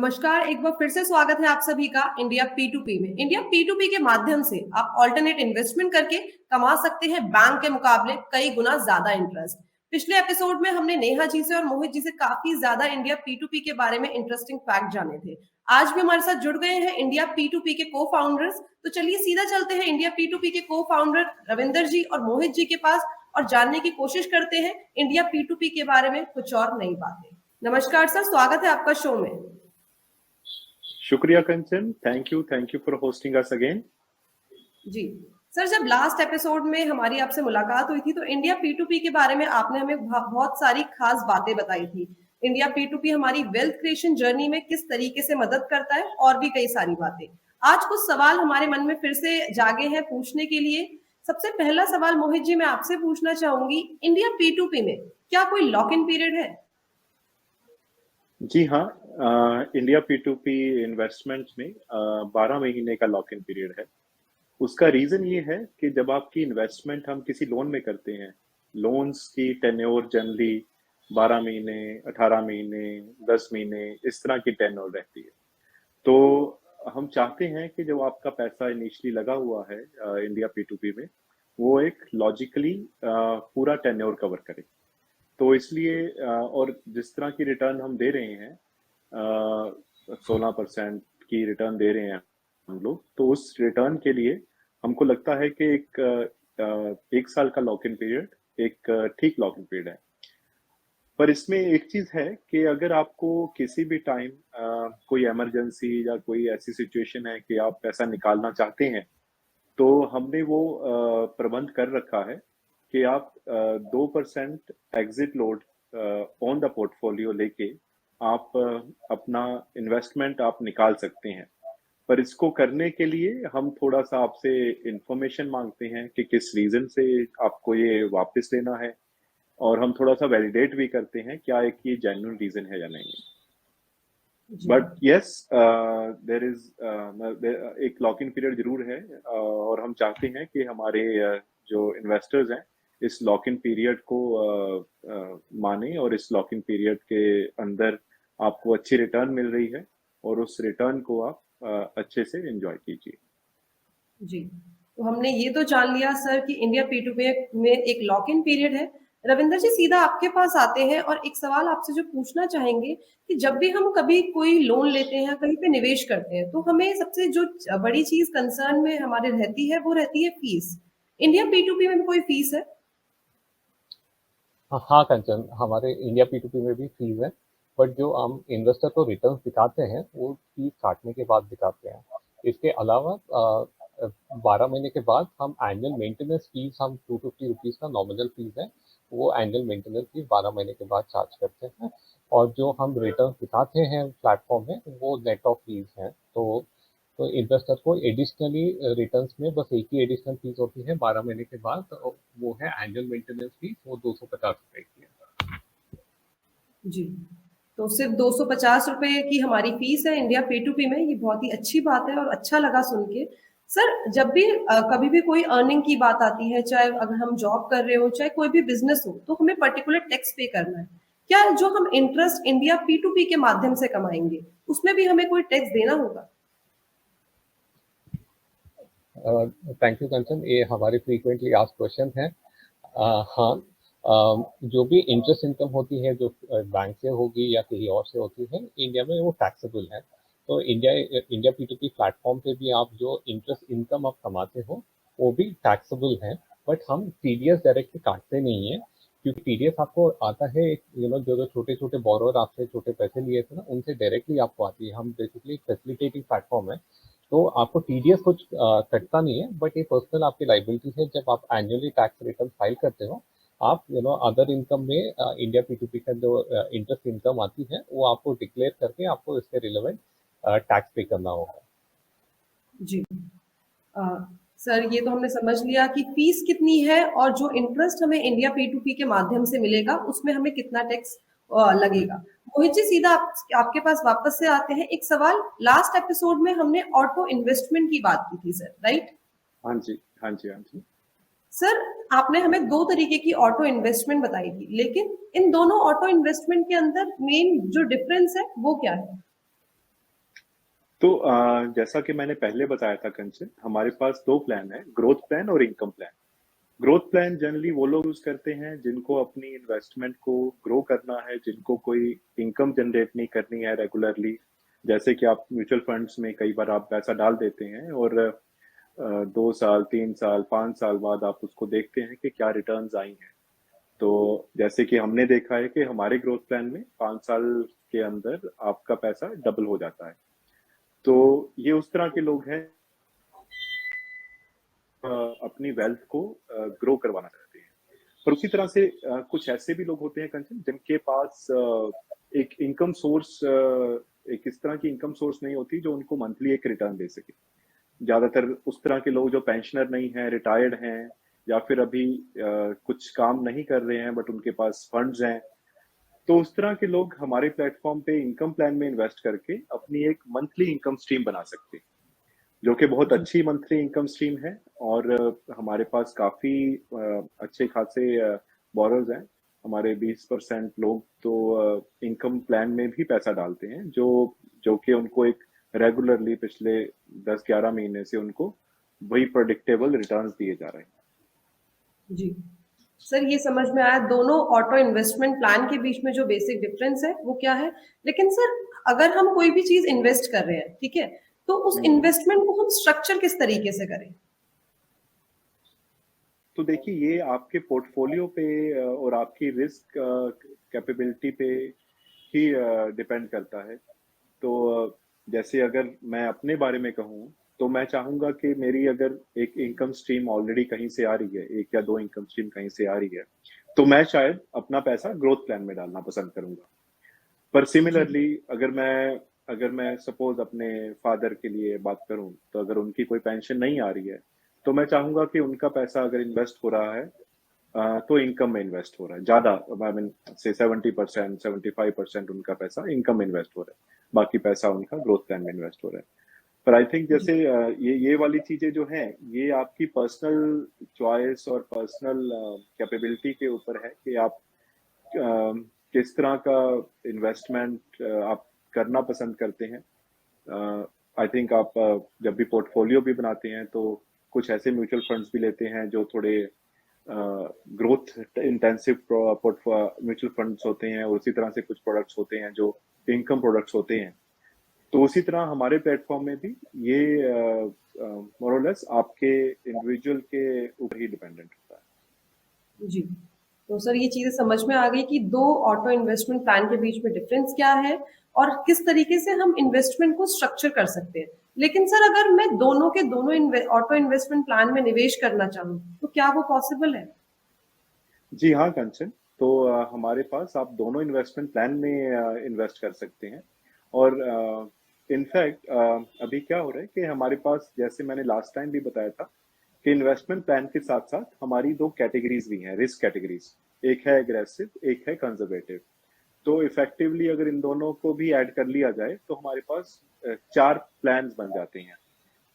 नमस्कार, एक बार फिर से स्वागत है आप सभी का इंडिया P2P में। इंडिया P2P के माध्यम से आप ऑल्टरनेट इन्वेस्टमेंट करके कमा सकते हैं बैंक के मुकाबले कई गुना ज्यादा इंटरेस्ट। पिछले एपिसोड में हमने नेहा जी से और मोहित जी से काफी ज्यादा इंडिया P2P के बारे में इंटरेस्टिंग फैक्ट जाने थे। आज भी हमारे साथ जुड़ गए हैं इंडिया P2P के को फाउंडर्स। तो चलिए सीधा चलते हैं इंडिया P2P के को फाउंडर रविंदर जी और मोहित जी के पास और जानने की कोशिश करते हैं इंडिया P2P के बारे में कुछ और नई बातें। नमस्कार सर, स्वागत है आपका शो में। शुक्रिया Kanchan, thank you for hosting us again. जी सर, जब लास्ट एपिसोड में हमारी आपसे मुलाकात हुई थी तो इंडिया P2P के बारे में आपने हमें बहुत सारी खास बातें बताई थी। इंडिया P2P हमारी वेल्थ क्रिएशन जर्नी में किस तरीके से मदद करता है और भी कई सारी बातें। आज कुछ सवाल हमारे मन में फिर से जागे हैं पूछने के लिए। सबसे पहला सवाल मोहित जी मैं आपसे पूछना चाहूंगी, इंडिया P2P में क्या कोई लॉक इन पीरियड है? जी हाँ, इंडिया P2P इन्वेस्टमेंट्स में 12 महीने का लॉक इन पीरियड है। उसका रीजन ये है कि जब आपकी इन्वेस्टमेंट हम किसी लोन में करते हैं, लोन्स की टेन्योर जनरली 12 महीने, 18 महीने, 10 महीने इस तरह की टेन्योर रहती है। तो हम चाहते हैं कि जो आपका पैसा इनिशियली लगा हुआ है इंडिया P2P में, वो एक लॉजिकली पूरा टेन्योर कवर करे। तो इसलिए और जिस तरह की रिटर्न हम दे रहे हैं, 16% की रिटर्न दे रहे हैं हम लोग, तो उस रिटर्न के लिए हमको लगता है कि एक साल का लॉक इन पीरियड एक ठीक लॉक इन पीरियड है। पर इसमें एक चीज है कि अगर आपको किसी भी टाइम कोई इमरजेंसी या कोई ऐसी सिचुएशन है कि आप पैसा निकालना चाहते हैं, तो हमने वो प्रबंध कर रखा है कि आप 2% exit load on the portfolio लेके आप अपना इन्वेस्टमेंट आप निकाल सकते हैं। पर इसको करने के लिए हम थोड़ा सा आपसे इंफॉर्मेशन मांगते हैं कि किस रीजन से आपको ये वापस लेना है, और हम थोड़ा सा वैलिडेट भी करते हैं क्या एक ये जेन्युइन रीजन है या नहीं। बट यस, देर इज एक लॉक इन पीरियड जरूर है, और हम चाहते हैं कि हमारे जो इन्वेस्टर्स हैं इस लॉक इन पीरियड को माने, और इस लॉक इन पीरियड के अंदर आपको अच्छी रिटर्न मिल रही है और उस रिटर्न को आप अच्छे से एंजॉय कीजिए। जी, तो हमने ये तो जान लिया सर कि इंडिया P2P में एक लॉक इन पीरियड है। रविंदर जी सीधा आपके पास आते हैं और एक सवाल आपसे जो पूछना चाहेंगे कि जब भी हम कभी कोई लोन लेते हैं, कहीं पे निवेश करते हैं, तो हमें सबसे जो बड़ी चीज कंसर्न में हमारे रहती है वो रहती है फीस। इंडिया P2P में कोई फीस है? हाँ कंचन, हमारे इंडिया P2P में भी फीस है, बट जो हम इन्वेस्टर को रिटर्न दिखाते हैं वो फीस काटने के बाद दिखाते हैं। इसके अलावा 12 महीने के बाद हम एनुअल मेंटेनेंस फीस, हम 250 रुपीज़ का नॉमिनल फीस है, वो एनुअल मेंटेनेंस फीस 12 महीने के बाद चार्ज करते हैं। और जो हम रिटर्न दिखाते हैं प्लेटफॉर्म में वो नेट ऑफ फीस है। तो इन्वेस्टर को एडिशनली रिटर्न्स में बस एक ही एडिशनल फीस होती है 12 महीने के बाद, तो वो है एनुअल मेंटेनेंस फीस, वो 250 रुपए की है। जी, तो सिर्फ 250 रुपए की हमारी फीस है इंडिया P2P में। ये बहुत ही अच्छी बात है और अच्छा लगा सुन के। सर, जब भी कभी भी कोई अर्निंग की बात आती है, चाहे अगर हम जॉब कर रहे हो चाहे कोई भी बिजनेस हो, तो हमें पर्टिकुलर टैक्स पे करना है। क्या जो हम इंटरेस्ट इंडिया P2P के माध्यम से कमाएंगे उसमें भी हमें कोई टैक्स देना होगा? थैंक यू कंचन, ये हमारे फ्रीक्वेंटली आस्क्ड क्वेश्चन है। हाँ, जो भी इंटरेस्ट इनकम होती है जो बैंक से होगी या कहीं और से होती है इंडिया में, वो टैक्सेबल है। तो इंडिया P2P प्लेटफॉर्म पे भी आप जो इंटरेस्ट इनकम आप कमाते हो वो भी टैक्सेबल है, बट हम TDS डायरेक्टली काटते नहीं है, क्योंकि TDS आपको आता है जो छोटे छोटे बोरोअर आपसे छोटे पैसे लिए थे ना, उनसे डायरेक्टली आपको आती है। हम बेसिकली फैसिलिटेटिंग प्लेटफॉर्म है, तो आपको TDS कुछ कटता नहीं है, बट ये पर्सनल आपकी लाइबिलिटी है। जब आप एनुअली टैक्स रिटर्न फाइल करते हो, आप अदर इनकम में इंडिया P2P का जो इंटरेस्ट इनकम आती है वो आपको डिक्लेयर करके आपको इसके रिलेवेंट टैक्स पे करना होगा। जी, सर ये तो हमने समझ लिया कि फीस कितनी है और जो इंटरेस्ट हमें इंडिया P2P के माध्यम से मिलेगा उसमें हमें कितना टैक्स लगेगा। मोहित जी सीधा आपके पास वापस से आते हैं। एक सवाल, लास्ट एपिसोड में हमने ऑटो इन्वेस्टमेंट की बात की थी सर, राइट? हाँ जी, हाँ जी, हाँ जी। सर, आपने हमें 2 तरीके की ऑटो इन्वेस्टमेंट बताई थी, लेकिन इन दोनों ऑटो इन्वेस्टमेंट के अंदर मेन जो डिफरेंस है वो क्या है? तो जैसा कि मैंने पहले बताया था कंचन, हमारे पास दो प्लान है, ग्रोथ प्लान और income plan. Growth plan generally वो लोग यूज करते हैं जिनको अपनी इन्वेस्टमेंट को ग्रो करना है, जिनको कोई इनकम जनरेट नहीं करनी है रेगुलरली। जैसे कि आप म्यूचुअल फंड्स में कई बार आप पैसा डाल देते हैं और 2 साल 3 साल 5 साल बाद आप उसको देखते हैं कि क्या रिटर्न्स आई हैं। तो जैसे कि हमने देखा है कि हमारे ग्रोथ प्लान में 5 साल के अंदर आपका पैसा डबल हो जाता है। तो ये उस तरह के लोग हैं अपनी वेल्थ को ग्रो करवाना चाहते हैं। पर उसी तरह से कुछ ऐसे भी लोग होते हैं कंचन जिनके पास एक इनकम सोर्स, एक इस तरह की इनकम सोर्स नहीं होती जो उनको मंथली एक रिटर्न दे सके। ज्यादातर उस तरह के लोग जो पेंशनर नहीं हैं, रिटायर्ड हैं, या फिर अभी कुछ काम नहीं कर रहे हैं बट उनके पास फंड्स हैं, तो उस तरह के लोग हमारे प्लेटफॉर्म पे इनकम प्लान में इन्वेस्ट करके अपनी एक मंथली इनकम स्ट्रीम बना सकते हैं, जो कि बहुत जी अच्छी मंथली इनकम स्ट्रीम है। और हमारे पास काफी अच्छे खासे बोरोज हैं। हमारे 20% लोग तो इनकम प्लान में भी पैसा डालते हैं, जो जो कि उनको एक रेगुलरली पिछले 10-11 महीने से उनको वही प्रोडिक्टेबल रिटर्न्स दिए जा रहे हैं। जी सर, ये समझ में आया दोनों ऑटो इन्वेस्टमेंट प्लान के बीच में जो बेसिक डिफरेंस है वो क्या है। लेकिन सर, अगर हम कोई भी चीज इन्वेस्ट कर रहे हैं, ठीक है, तो उस हम्म। इन्वेस्टमेंट को हम स्ट्रक्चर किस तरीके से करें। तो देखिए, ये आपके पोर्टफोलियो पे और आपकी रिस्क कैपेबिलिटी पे ही डिपेंड करता है। तो जैसे अगर मैं अपने बारे में कहूँ, तो मैं चाहूंगा कि मेरी अगर एक इनकम स्ट्रीम ऑलरेडी कहीं से आ रही है, एक या दो इनकम स्ट्रीम कहीं से आ रही है, तो मैं शायद अपना पैसा ग्रोथ प्लान में डालना पसंद करूंगा। पर जी सिमिलरली अगर मैं सपोज अपने फादर के लिए बात करूं, तो अगर उनकी कोई पेंशन नहीं आ रही है, तो मैं चाहूंगा कि उनका पैसा अगर इन्वेस्ट हो रहा है तो इनकम में इन्वेस्ट हो रहा है ज्यादा, आई मीन से 70% 75% उनका पैसा इनकम में इन्वेस्ट हो रहा है, बाकी पैसा उनका ग्रोथ प्लान में इन्वेस्ट हो रहा है। पर आई थिंक जी जैसे ये वाली चीजें जो हैं, ये आपकी पर्सनल चॉइस और पर्सनल कैपेबिलिटी के ऊपर है कि आप किस तरह का इन्वेस्टमेंट आप करना पसंद करते हैं। आई थिंक आप जब भी पोर्टफोलियो भी बनाते हैं तो कुछ ऐसे म्यूचुअल फंड्स भी लेते हैं जो थोड़े ग्रोथ इंटेंसिव म्यूचुअल फंड्स होते हैं, और उसी तरह से कुछ प्रोडक्ट्स होते हैं जो इनकम प्रोडक्ट्स होते हैं। तो उसी तरह हमारे प्लेटफॉर्म में भी ये मोर और लेस आपके इंडिविजुअल के ऊपर ही डिपेंडेंट होता है। जी तो सर, ये चीजें समझ में आ गई कि दो ऑटो इन्वेस्टमेंट प्लान के बीच में डिफरेंस क्या है और किस तरीके से हम इन्वेस्टमेंट को स्ट्रक्चर कर सकते हैं। लेकिन सर, अगर मैं दोनों के दोनों ऑटो इन्वेस्टमेंट प्लान में निवेश करना चाहूँ तो क्या वो पॉसिबल है। जी हाँ कंचन, तो हमारे पास आप दोनों इन्वेस्टमेंट प्लान में इन्वेस्ट कर सकते हैं। और इनफैक्ट अभी क्या हो रहा है कि हमारे पास, जैसे मैंने लास्ट टाइम भी बताया था, कि इन्वेस्टमेंट प्लान के साथ साथ हमारी दो कैटेगरीज भी हैं, रिस्क कैटेगरीज। एक है एग्रेसिव, एक है कंजर्वेटिव। तो इफेक्टिवली अगर इन दोनों को भी ऐड कर लिया जाए तो हमारे पास 4 प्लान्स बन जाते हैं: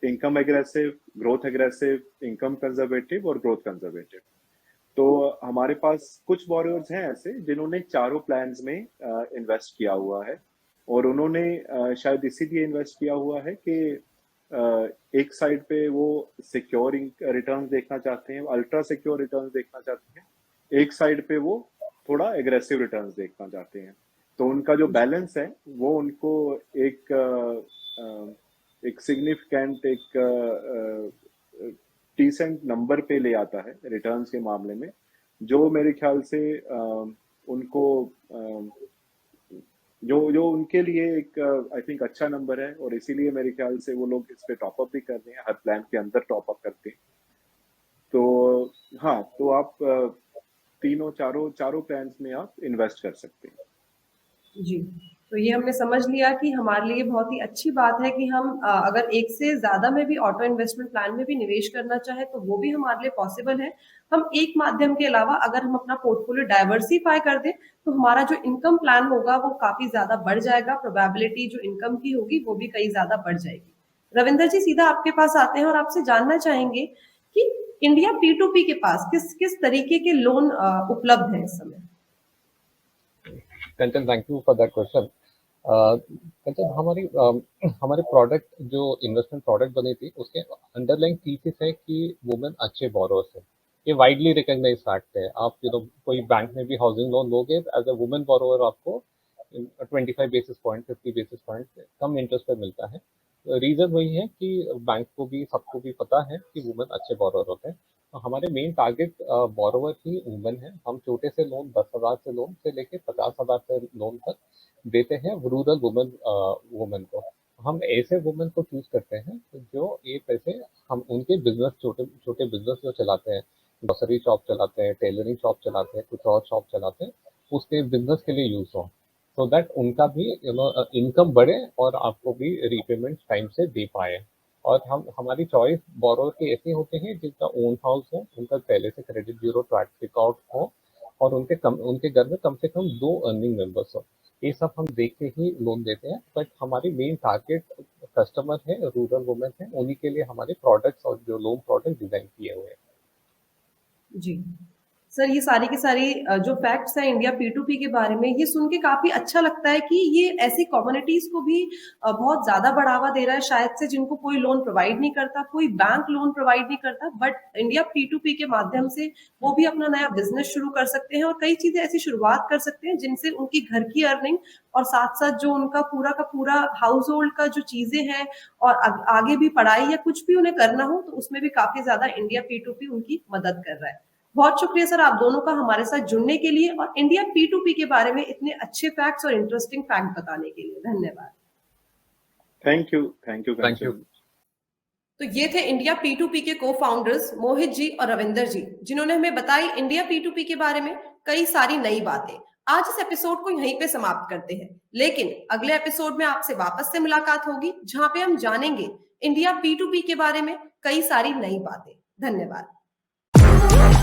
income aggressive, growth aggressive, income conservative और ग्रोथ कंजर्वेटिव। तो हमारे पास कुछ बोरोवर्स हैं ऐसे जिन्होंने चारों प्लान्स में इन्वेस्ट किया हुआ है, और उन्होंने शायद इसीलिए इन्वेस्ट किया हुआ है कि एक साइड पे वो सिक्योर रिटर्न्स देखना चाहते हैं, अल्ट्रा सिक्योर रिटर्न्स देखना चाहते हैं, एक साइड पे वो थोड़ा एग्रेसिव रिटर्न्स देखना चाहते हैं। तो उनका जो बैलेंस है वो उनको एक एक सिग्निफिकेंट, एक डिसेंट नंबर पे ले आता है रिटर्न्स के मामले में, जो मेरे ख्याल से उनको जो जो उनके लिए एक आई थिंक अच्छा नंबर है, और इसीलिए मेरे ख्याल से वो लोग इस पे टॉप अप भी कर रहे हैं, हर प्लान के अंदर टॉप अप करते हैं। तो हाँ, तो आप तीनों चारों चारों प्लान्स में आप इन्वेस्ट कर सकते हैं। जी तो ये हमने समझ लिया कि हमारे लिए बहुत ही अच्छी बात है कि हम अगर एक से ज्यादा में भी ऑटो इन्वेस्टमेंट प्लान में भी निवेश करना चाहे तो वो भी हमारे लिए पॉसिबल है। हम एक माध्यम के अलावा अगर हम अपना पोर्टफोलियो डाइवर्सिफाई कर दें तो हमारा जो इनकम प्लान होगा वो काफी ज्यादा बढ़ जाएगा, प्रोबेबिलिटी जो इनकम की होगी वो भी कई ज्यादा बढ़ जाएगी। रविंदर जी, सीधा आपके पास आते हैं और आपसे जानना चाहेंगे कि इंडिया P2P के पास किस किस तरीके के लोन उपलब्ध है इस समय। Kanchan, thank you for that question. मतलब हमारे प्रोडक्ट जो इन्वेस्टमेंट प्रोडक्ट बनी थी उसके अंडरलाइंग थीसिस है कि वुमेन अच्छे बोरोअर्स है। ये वाइडली रिकॉग्नाइज फैक्ट है। आप कोई बैंक में भी हाउसिंग लोन लोगे एज अ वुमेन बोरोअर आपको 25 बेसिस पॉइंट 50 बेसिस पॉइंट कम इंटरेस्ट पे मिलता है। रीजन वही है कि बैंक को भी सबको भी पता है कि वुमेन अच्छे बोरोअर होते हैं। तो हमारे मेन टारगेट बोरोवर ही वुमेन है। हम छोटे से लोन 10,000 से लोन से लेके 50,000 से लोन तक देते हैं रूरल वुमेन को। हम ऐसे वुमेन को चूज करते हैं जो ये पैसे हम उनके बिजनेस छोटे छोटे बिजनेस जो चलाते हैं, ग्रोसरी शॉप चलाते हैं, टेलरिंग शॉप चलाते हैं, कुछ और शॉप चलाते हैं, उसके बिजनेस के लिए यूज हो, सो दैट उनका भी इनकम बढ़े और आपको भी रीपेमेंट टाइम से दे पाए। और हमारी चॉइस बोरोवर के ऐसे होते हैं जिनका ओन हाउस हो, उनका पहले से क्रेडिट ब्यूरो ट्रैक रिकॉर्ड हो और उनके घर में कम से कम 2 अर्निंग मेंबर्स हो। ये सब हम देख के ही लोन देते हैं। बट हमारी मेन टारगेट कस्टमर है, रूरल वुमेन है, उन्हीं के लिए हमारे प्रोडक्ट्स और जो लोन प्रोडक्ट डिजाइन किए हुए हैं। जी सर, ये सारी की सारी जो फैक्ट्स हैं इंडिया P2P के बारे में, ये सुन के काफी अच्छा लगता है कि ये ऐसी कम्युनिटीज को भी बहुत ज्यादा बढ़ावा दे रहा है शायद से, जिनको कोई लोन प्रोवाइड नहीं करता, कोई बैंक लोन प्रोवाइड नहीं करता, बट इंडिया P2P के माध्यम से वो भी अपना नया बिजनेस शुरू कर सकते हैं और कई चीजें ऐसी शुरुआत कर सकते हैं जिनसे उनकी घर की अर्निंग और साथ साथ जो उनका पूरा का पूरा हाउस होल्ड का जो चीजें हैं और आगे भी पढ़ाई या कुछ भी उन्हें करना हो, तो उसमें भी काफी ज्यादा इंडिया P2P उनकी मदद कर रहा है। बहुत शुक्रिया सर आप दोनों का हमारे साथ जुड़ने के लिए और इंडिया P2P के बारे में इतने अच्छे फैक्ट्स और इंटरेस्टिंग फैक्ट बताने के लिए। धन्यवाद। Thank you. Thank you. तो ये थे इंडिया P2P के को फाउंडर्स मोहित जी और रविंदर जी, जिन्होंने हमें बताई इंडिया P2P के बारे में कई सारी नई बातें। आज इस एपिसोड को यहीं पे समाप्त करते हैं, लेकिन अगले एपिसोड में आपसे वापस से मुलाकात होगी जहां पे हम जानेंगे इंडिया P2P के बारे में कई सारी नई बातें। धन्यवाद।